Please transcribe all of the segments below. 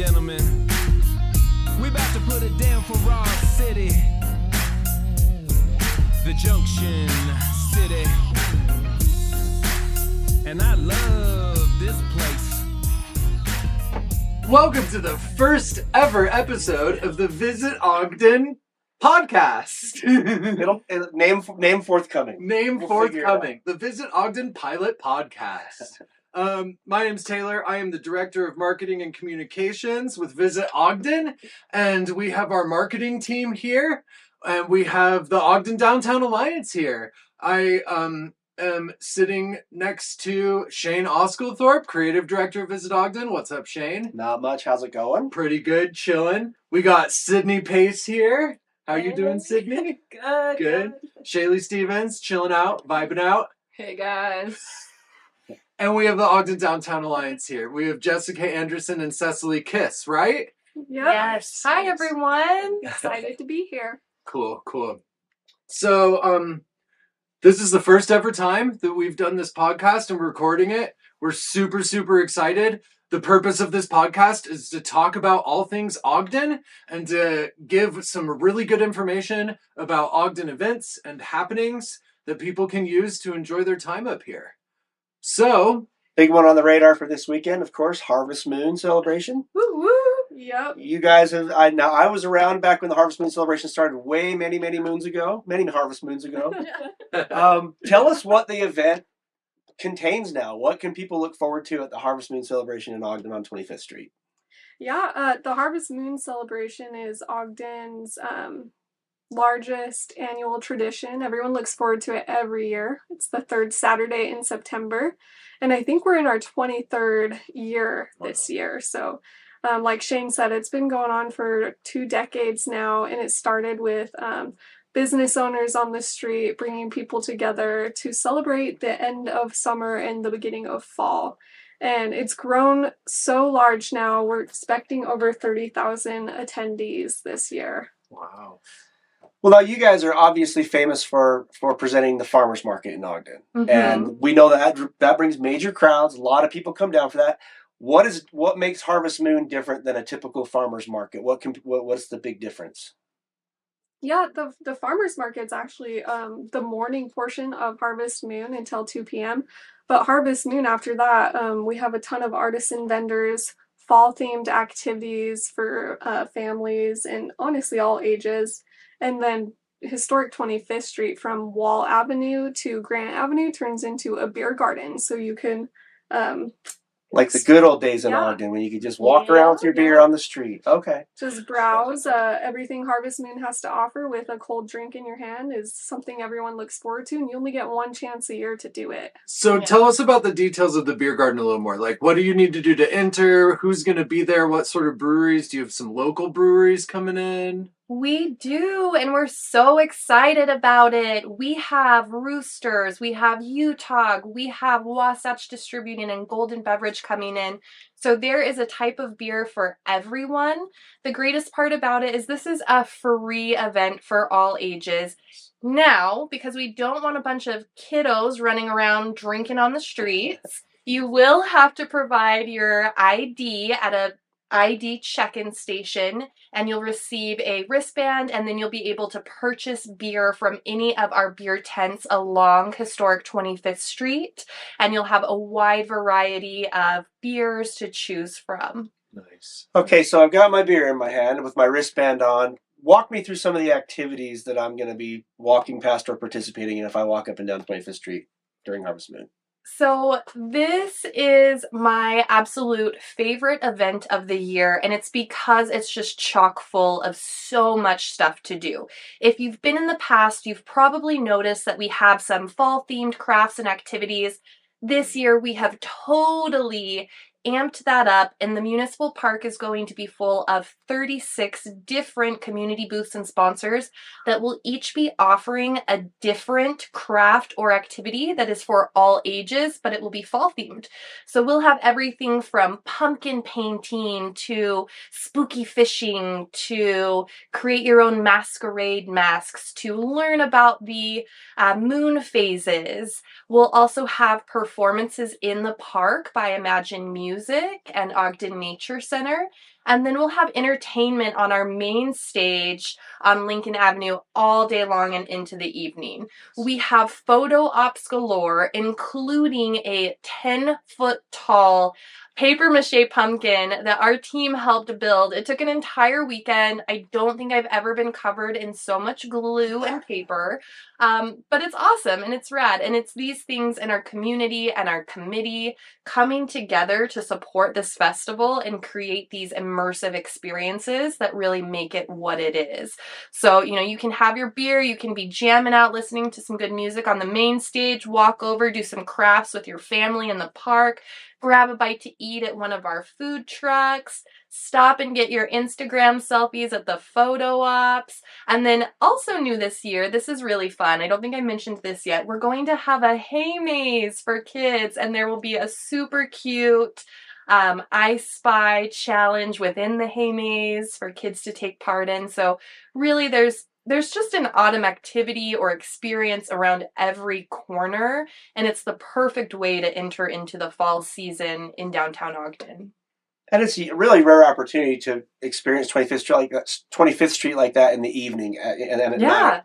gentlemen, we about to put it down for Raw City, the Junction City, and I love this place. Welcome to the first ever episode of the Visit Ogden podcast. Name forthcoming. Name forthcoming. The Visit Ogden Pilot Podcast. My name's Taylor. I am the Director of Marketing and Communications with Visit Ogden, and we have our marketing team here, and we have the Ogden Downtown Alliance here. I am sitting next to Shane Osculthorpe, Creative Director of Visit Ogden. What's up, Shane? Not much. How's it going? Pretty good, chilling. We got Sydney Pace here. How you doing, Sydney? Good. Shaylee Stevens, chilling out, vibing out. Hey guys. And we have the Ogden Downtown Alliance here. We have Jessica Anderson and Cecily Kiss, right? Yep. Yes. Hi everyone. Excited to be here. Cool. So, this is the first ever time that we've done this podcast and we're recording it. We're super excited. The purpose of this podcast is to talk about all things Ogden and to give some really good information about Ogden events and happenings that people can use to enjoy their time up here. So, big one on the radar for this weekend, of course, Harvest Moon celebration. Woo woo. Yep. You guys have. I was around back when the Harvest Moon celebration started, way many moons ago, many Harvest Moons ago. Tell us what the event contains now. What can people look forward to at the Harvest Moon celebration in Ogden on 25th Street? Yeah. The Harvest Moon celebration is Ogden's largest annual tradition. Everyone looks forward to it every year. It's the third Saturday in September, and I think we're in our 23rd year this year. So, like Shane said, it's been going on for 2 decades now, and it started with business owners on the street bringing people together to celebrate the end of summer and the beginning of fall. And it's grown so large now. We're expecting over 30,000 attendees this year. wow. Well, now you guys are obviously famous for presenting the farmers market in Ogden, and we know that brings major crowds. A lot of people come down for that. What makes Harvest Moon different than a typical farmers market? What's the big difference? Yeah, the farmers market's actually the morning portion of Harvest Moon until 2 p.m. But Harvest Moon after that, we have a ton of artisan vendors, fall-themed activities for families and honestly all ages. And then historic 25th Street from Wall Avenue to Grant Avenue turns into a beer garden. So you can like the good old days in Ogden when you could just walk around with your beer on the street. Okay. Just browse. Everything Harvest Moon has to offer with a cold drink in your hand is something everyone looks forward to, and you only get one chance a year to do it. So tell us about the details of the beer garden a little more. Like, what do you need to do to enter? Who's going to be there? What sort of breweries? Do you have some local breweries coming in? We do, and we're so excited about it. We have Roosters, we have Utah, we have Wasatch Distributing and Golden Beverage coming in. So there is a type of beer for everyone. The greatest part about it is this is a free event for all ages. Now, because we don't want a bunch of kiddos running around drinking on the streets, you will have to provide your ID at a ID check-in station, and you'll receive a wristband, and then you'll be able to purchase beer from any of our beer tents along historic 25th Street, and you'll have a wide variety of beers to choose from. Nice. Okay, so I've got my beer in my hand with my wristband on. Walk me through some of the activities that I'm going to be walking past or participating in if I walk up and down 25th Street during Harvest Moon. So this is my absolute favorite event of the year, and it's because it's just chock full of so much stuff to do. If you've been in the past, you've probably noticed that we have some fall-themed crafts and activities. This year, we have totally amped that up, and the municipal park is going to be full of 36 different community booths and sponsors that will each be offering a different craft or activity that is for all ages, but it will be fall themed. So we'll have everything from pumpkin painting to spooky fishing to create your own masquerade masks to learn about the moon phases. We'll also have performances in the park by Imagine Music and Ogden Nature Center. And then we'll have entertainment on our main stage on Lincoln Avenue all day long and into the evening. We have photo ops galore, including a 10-foot tall paper mache pumpkin that our team helped build. It took an entire weekend. I don't think I've ever been covered in so much glue and paper, but it's awesome and it's rad. And it's these things in our community and our committee coming together to support this festival and create these immersive experiences that really make it what it is. So, you can have your beer, you can be jamming out, listening to some good music on the main stage, walk over, do some crafts with your family in the park, grab a bite to eat at one of our food trucks, stop and get your Instagram selfies at the photo ops. And then also new this year, this is really fun. I don't think I mentioned this yet. We're going to have a hay maze for kids, and there will be a super cute I Spy challenge within the hay maze for kids to take part in. So really there's just an autumn activity or experience around every corner, and it's the perfect way to enter into the fall season in downtown Ogden. And it's a really rare opportunity to experience 25th Street like that in the evening and at night.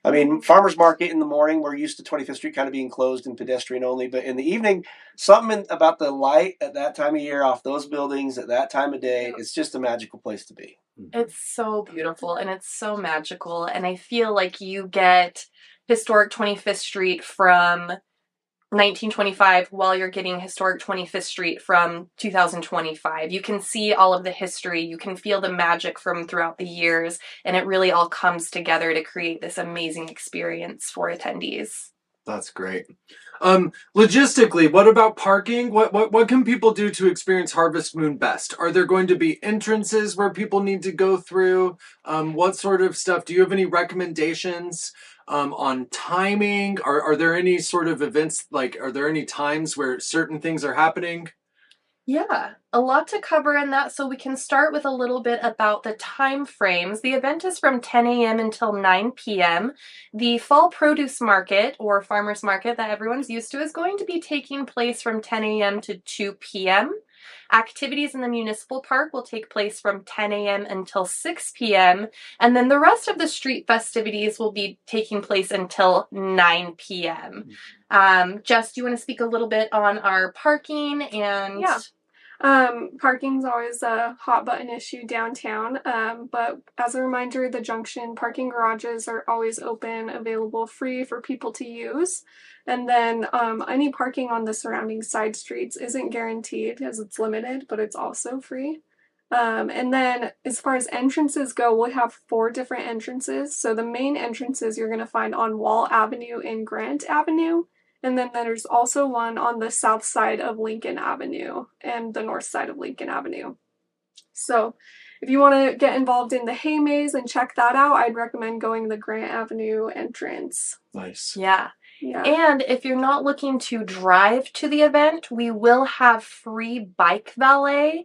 I mean, farmers market in the morning, we're used to 25th Street kind of being closed and pedestrian only, but in the evening, something about the light at that time of year off those buildings at that time of day, it's just a magical place to be. It's so beautiful and it's so magical, and I feel like you get historic 25th Street from 1925 while you're getting historic 25th Street from 2025. You can see all of the history, you can feel the magic from throughout the years, and it really all comes together to create this amazing experience for attendees. That's great. Logistically, what about parking? What can people do to experience Harvest Moon best? Are there going to be entrances where people need to go through? What sort of stuff? Do you have any recommendations on timing? Are there any sort of events, are there any times where certain things are happening? Yeah, a lot to cover in that, so we can start with a little bit about the time frames. The event is from 10 a.m. until 9 p.m. The fall produce market, or farmers market that everyone's used to, is going to be taking place from 10 a.m. to 2 p.m. Activities in the municipal park will take place from 10 a.m. until 6 p.m. And then the rest of the street festivities will be taking place until 9 p.m. Jess, do you want to speak a little bit on our parking and... Yeah. Parking's always a hot button issue downtown, but as a reminder, the Junction parking garages are always open, available free for people to use. And then any parking on the surrounding side streets isn't guaranteed as it's limited, but it's also free. And then as far as entrances go, we'll have 4 different entrances. So the main entrances you're going to find on Wall Avenue and Grant Avenue. And then there's also one on the south side of Lincoln Avenue and the north side of Lincoln Avenue. So if you want to get involved in the hay maze and check that out, I'd recommend going the Grant Avenue entrance. Nice. Yeah. And if you're not looking to drive to the event, we will have free bike valet,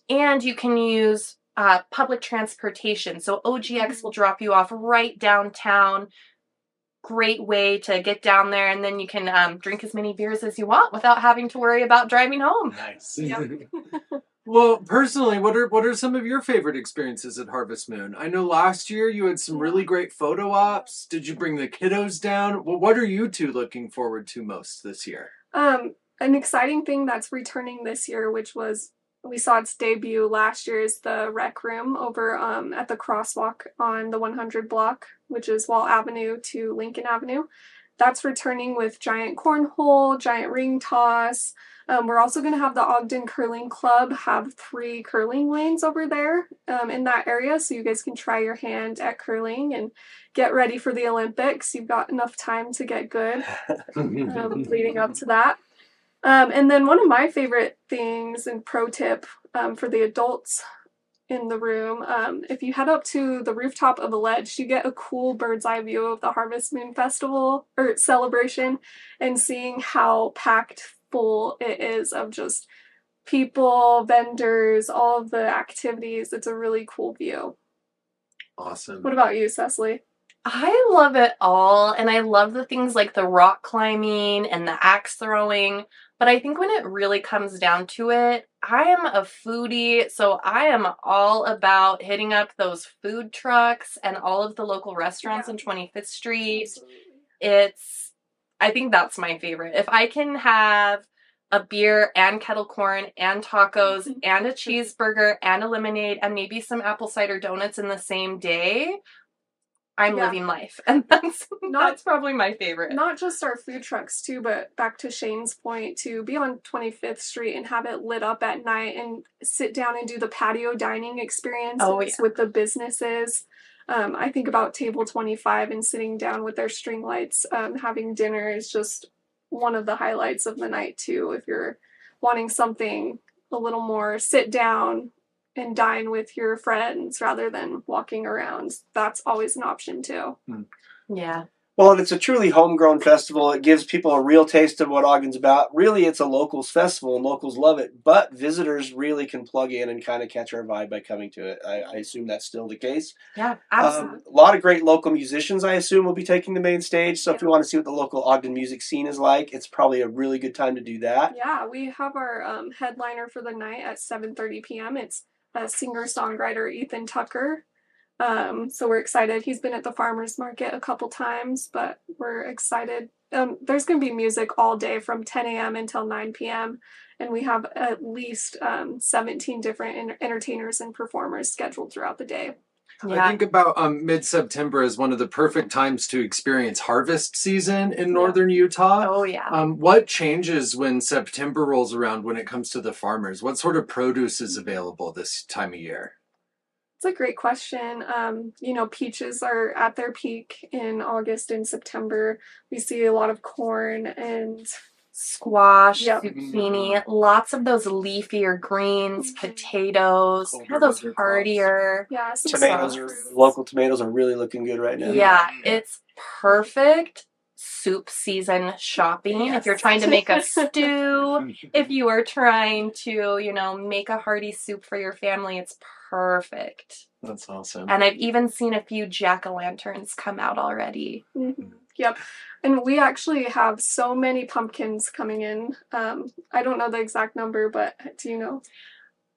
and you can use public transportation. So OGX will drop you off right downtown. Great way to get down there, and then you can drink as many beers as you want without having to worry about driving home. Nice. Yep. Well, personally, what are some of your favorite experiences at Harvest Moon? I know last year you had some really great photo ops. Did you bring the kiddos down? Well, what are you two looking forward to most this year? An exciting thing that's returning this year, which was we saw its debut last year, is the rec room over at the crosswalk on the 100 block, which is Wall Avenue to Lincoln Avenue. That's returning with giant cornhole, giant ring toss. We're also going to have the Ogden Curling Club have 3 curling lanes over there in that area, so you guys can try your hand at curling and get ready for the Olympics. You've got enough time to get good leading up to that. And then one of my favorite things and pro tip for the adults in the room, if you head up to the rooftop of the ledge, you get a cool bird's eye view of the Harvest Moon Festival or celebration, and seeing how packed full it is of just people, vendors, all of the activities. It's a really cool view. Awesome. What about you, Cecily? I love it all, and I love the things like the rock climbing and the axe throwing. But I think when it really comes down to it, I am a foodie, so I am all about hitting up those food trucks and all of the local restaurants on 25th Street. Absolutely. I think that's my favorite. If I can have a beer and kettle corn and tacos and a cheeseburger and a lemonade and maybe some apple cider donuts in the same day, I'm living life. And that's probably my favorite. Not just our food trucks too, but back to Shane's point, to be on 25th Street and have it lit up at night and sit down and do the patio dining experiences with the businesses. I think about Table 25 and sitting down with their string lights, having dinner is just one of the highlights of the night too. If you're wanting something a little more sit down and dine with your friends rather than walking around, that's always an option too. Yeah. Well, and it's a truly homegrown festival. It gives people a real taste of what Ogden's about. Really, it's a locals festival, and locals love it. But visitors really can plug in and kind of catch our vibe by coming to it. I assume that's still the case. Yeah, absolutely. A lot of great local musicians, I assume, will be taking the main stage. So if you want to see what the local Ogden music scene is like, it's probably a really good time to do that. Yeah, we have our headliner for the night at 7:30 p.m. It's singer-songwriter Ethan Tucker. So we're excited. He's been at the farmers market a couple times, but we're excited. There's going to be music all day from 10 a.m. until 9 p.m. And we have at least 17 different entertainers and performers scheduled throughout the day. Yeah. I think about mid-September as one of the perfect times to experience harvest season in northern Utah. Oh, yeah. What changes when September rolls around when it comes to the farmers? What sort of produce is available this time of year? It's a great question. Peaches are at their peak in August and September. We see a lot of corn and squash, zucchini, lots of those leafier greens, potatoes, kind of those hardier. Yeah, local tomatoes are really looking good right now. Yeah, it's perfect soup season shopping. If you're trying to make a stew, if you are trying to, make a hearty soup for your family, it's perfect. That's awesome. And I've even seen a few jack-o'-lanterns come out already. Mm-hmm. Yep. And we actually have so many pumpkins coming in. I don't know the exact number, but do you know?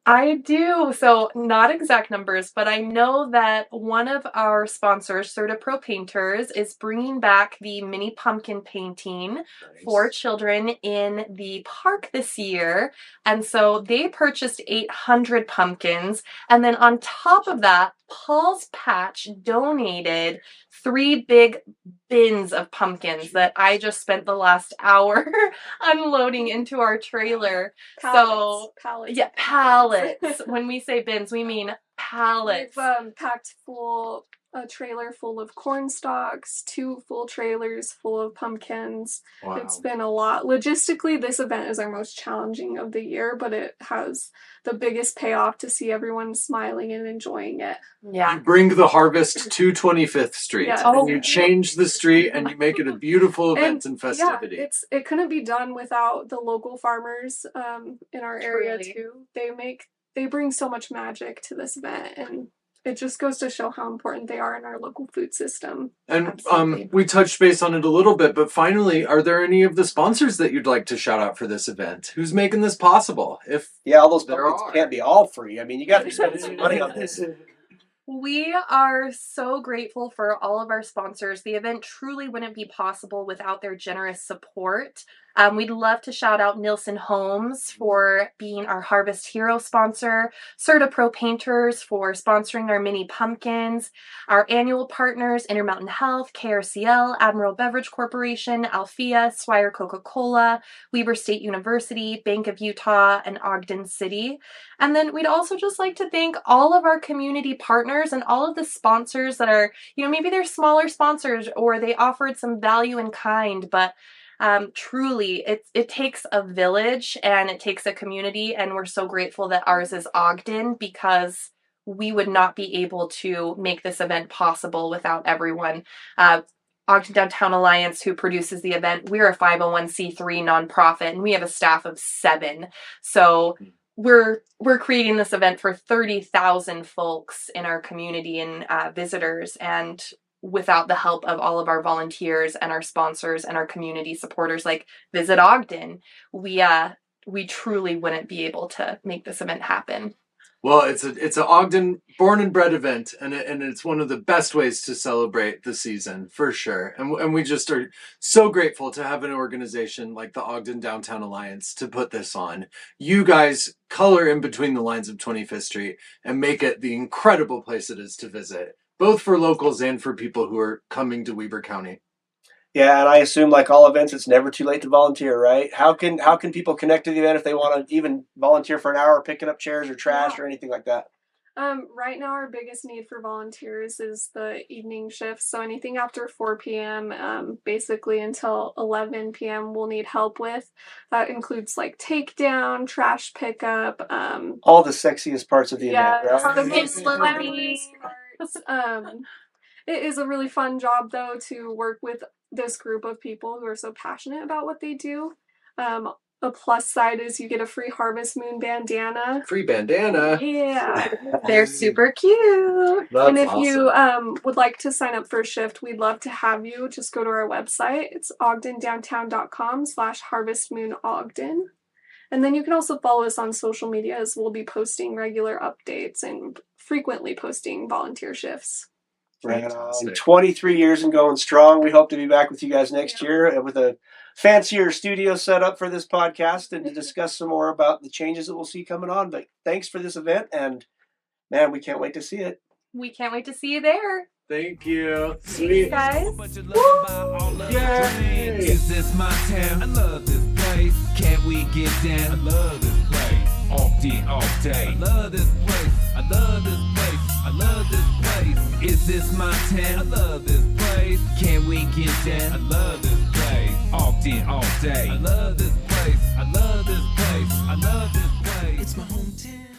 I do. So not exact numbers, but I know that one of our sponsors, CertaPro Painters, is bringing back the mini pumpkin painting for children in the park this year. And so they purchased 800 pumpkins. And then on top of that, Paul's Patch donated 3 big bins of pumpkins that I just spent the last hour unloading into our trailer. Pallets. Yeah, pallets. When we say bins, we mean pallets. We've packed a trailer full of corn stalks, 2 full trailers full of pumpkins. Wow. It's been a lot. Logistically, this event is our most challenging of the year, but it has the biggest payoff to see everyone smiling and enjoying it. Yeah. You bring the harvest to 25th Street. Yes. And you change the street and you make it a beautiful event and festivity. Yeah, it couldn't be done without the local farmers in our area too. They bring so much magic to this event, and it just goes to show how important they are in our local food system. And we touched base on it a little bit, but finally, are there any of the sponsors that you'd like to shout out for this event? Who's making this possible? All those pumpkins can't be all free. I mean, you got to be spending some money on this. We are so grateful for all of our sponsors. The event truly wouldn't be possible without their generous support. We'd love to shout out Nielsen Homes for being our Harvest Hero sponsor, CertaPro Painters for sponsoring our mini pumpkins, our annual partners, Intermountain Health, KRCL, Admiral Beverage Corporation, Alphea, Swire Coca-Cola, Weber State University, Bank of Utah, and Ogden City. And then we'd also just like to thank all of our community partners and all of the sponsors that are, maybe they're smaller sponsors or they offered some value in kind, but truly, it takes a village and it takes a community, and we're so grateful that ours is Ogden, because we would not be able to make this event possible without everyone. Ogden Downtown Alliance, who produces the event, we're a 501c3 nonprofit, and we have a staff of 7. So we're creating this event for 30,000 folks in our community and visitors, and without the help of all of our volunteers and our sponsors and our community supporters like Visit Ogden, we truly wouldn't be able to make this event happen. Well, it's an Ogden born and bred event, and it's one of the best ways to celebrate the season for sure. And we just are so grateful to have an organization like the Ogden Downtown Alliance to put this on. You guys color in between the lines of 25th Street and make it the incredible place it is to visit, both for locals and for people who are coming to Weber County. Yeah, and I assume, like all events, it's never too late to volunteer, right? How can people connect to the event if they want to even volunteer for an hour, picking up chairs or trash or anything like that? Right now, our biggest need for volunteers is the evening shifts. So anything after 4 p.m., basically until 11 p.m., we'll need help with. That includes like takedown, trash pickup. All the sexiest parts of the Yeah, event, right? the most glamorous parts. It is a really fun job, though, to work with this group of people who are so passionate about what they do. A plus side is you get a free Harvest Moon bandana. Free bandana. Yeah. They're super cute. That's And if awesome. you would like to sign up for a shift, we'd love to have you. Just go to our website. It's ogdendowntown.com/harvestmoonogden. And then you can also follow us on social media, as we'll be posting regular updates and frequently posting volunteer shifts. Right on. Fantastic. 23 years and going strong. We hope to be back with you guys next year with a fancier studio set up for this podcast and to discuss some more about the changes that we'll see coming on. But thanks for this event, and man, we can't wait to see it. We can't wait to see you there. Thank you. Thanks, Sweet. guys. Yay. Is this my town? I love this place. Can't we get down? I love this place. Ogden all day. I love this place. I love this place. I love this place. Is this my town? I love this place. Can we get down? I love this place. Ogden all day. I love this place. I love this place. I love this place. It's my hometown.